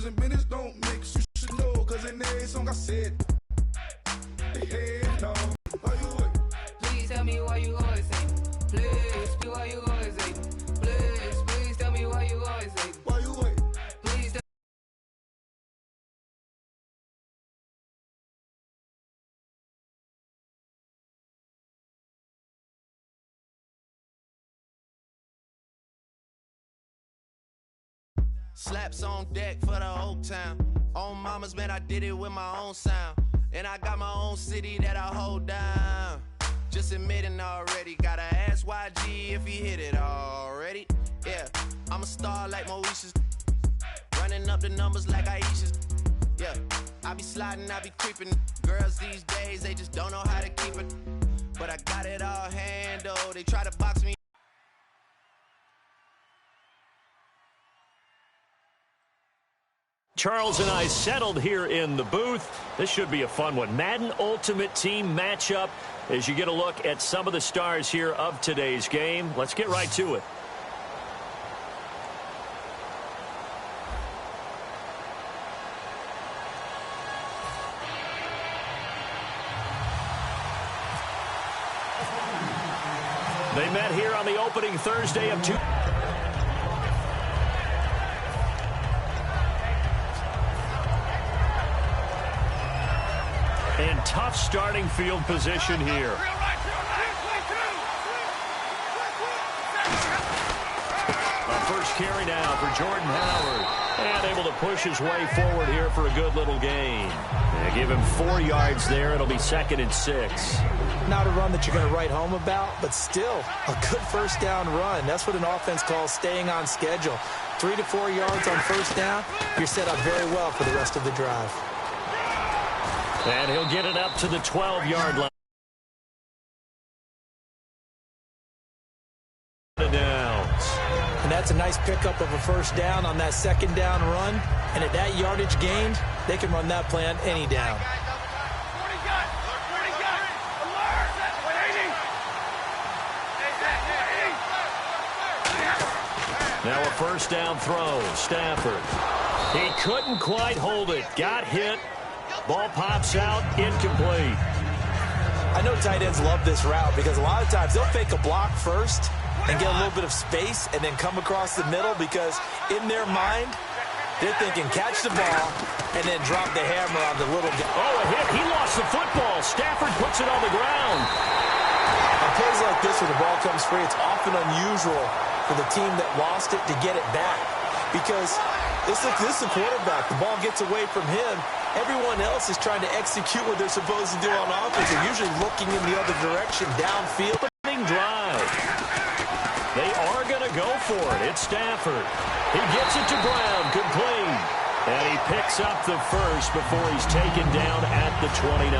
and business don't mix. You should know, cause in every song I said, hey, no. Why you wait? Please tell me why you always say, please, why you always say, please tell me why you always say, why you wait? Please tell Slaps on deck for the whole town. On mamas, man, I did it with my own sound. And I got my own city that I hold down. Just admitting already. Gotta ask YG if he hit it already. Yeah, I'm a star like Moesha's. Running up the numbers like Aisha's. Yeah, I be sliding, I be creeping. Girls these days, they just don't know how to keep it. But I got it all handled. They try to box me. Charles and I settled here in the booth. This should be a fun one. Madden Ultimate Team matchup as you get a look at some of the stars here of today's game. Let's get right to it. They met here on the opening Thursday of And tough starting field position here. A first carry now for Jordan Howard. And able to push his way forward here for a good little gain. They give him 4 yards there. It'll be 2nd and 6. Not a run that you're going to write home about, but still a good first down run. That's what an offense calls staying on schedule. 3 to 4 yards on first down. You're set up very well for the rest of the drive. And he'll get it up to the 12-yard line. Downs. And that's a nice pickup of a first down on that second down run. And at that yardage gained, they can run that play on any down. Now a first down throw. Stafford. He couldn't quite hold it. Got hit. Ball pops out, incomplete. I know tight ends love this route because a lot of times they'll fake a block first and get a little bit of space and then come across the middle because in their mind, they're thinking catch the ball and then drop the hammer on the little guy. Oh, a hit. He lost the football. Stafford puts it on the ground. On plays like this where the ball comes free, it's often unusual for the team that lost it to get it back because this is the quarterback. The ball gets away from him. Everyone else is trying to execute what they're supposed to do on offense. They're usually looking in the other direction, downfield. Drive. They are going to go for it. It's Stafford. He gets it to Brown, complete. And he picks up the first before he's taken down at the 29.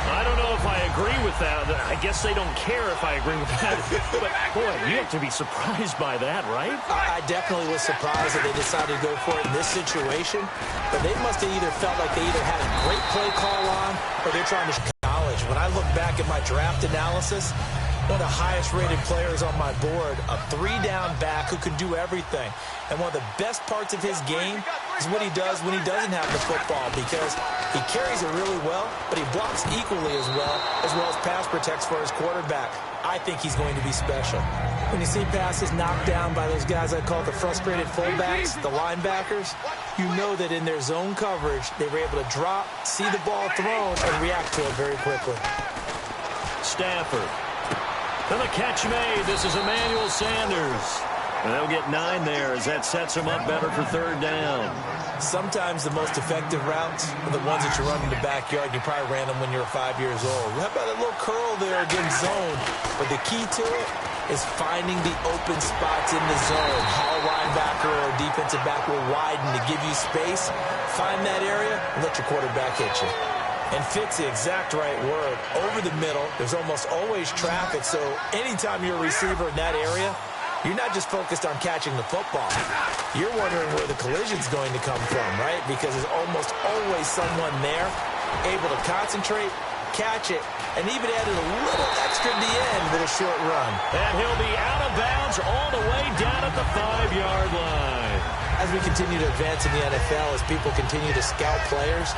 I don't know if I agree with that. I guess they don't care if I agree with that. But, boy, you have to be surprised by that, right? I definitely was surprised that they decided to go for it in this situation. But they must have either felt like they either had a great play call on or they're trying to college. When I look back at my draft analysis, one of the highest-rated players on my board, a 3-down back who can do everything. And one of the best parts of his game is what he does when he doesn't have the football because he carries it really well, but he blocks equally as well as pass protects for his quarterback. I think he's going to be special. When you see passes knocked down by those guys I call the frustrated fullbacks, the linebackers, you know that in their zone coverage, they were able to drop, see the ball thrown, and react to it very quickly. Stafford. And the catch made. This is Emmanuel Sanders. And they'll get 9 there as that sets him up better for 3rd down. Sometimes the most effective routes are the ones that you run in the backyard. You probably ran them when you were 5 years old. How about a little curl there against zone? But the key to it is finding the open spots in the zone. How a linebacker or a defensive back will widen to give you space. Find that area and let your quarterback hit you. And fit's the exact right word. Over the middle, there's almost always traffic, so anytime you're a receiver in that area, you're not just focused on catching the football. You're wondering where the collision's going to come from, right? Because there's almost always someone there able to concentrate, catch it, and even added a little extra at the end with a short run. And he'll be out of bounds all the way down at the 5-yard line. As we continue to advance in the NFL, as people continue to scout players,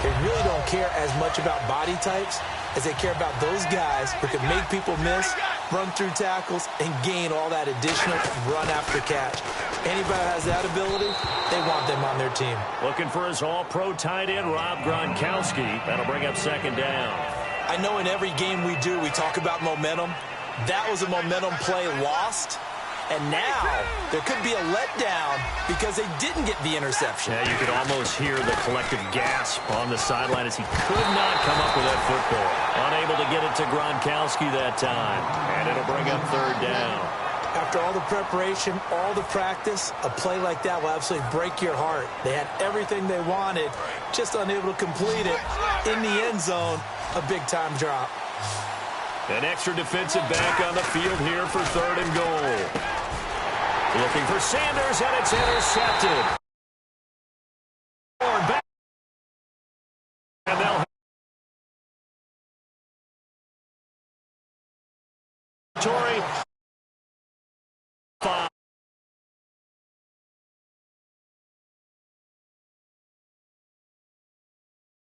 they really don't care as much about body types as they care about those guys who can make people miss, run through tackles, and gain all that additional run after catch. Anybody who has that ability, they want them on their team. Looking for his all-pro tight end, Rob Gronkowski. That'll bring up second down. I know in every game we do, we talk about momentum. That was a momentum play lost. And now there could be a letdown because they didn't get the interception. Yeah, you could almost hear the collective gasp on the sideline as he could not come up with that football. Unable to get it to Gronkowski that time. And it'll bring up third down. After all the preparation, all the practice, a play like that will absolutely break your heart. They had everything they wanted, just unable to complete it. In the end zone, a big-time drop. An extra defensive back on the field here for third and goal. Looking for Sanders, and it's intercepted. And they'll have Tory.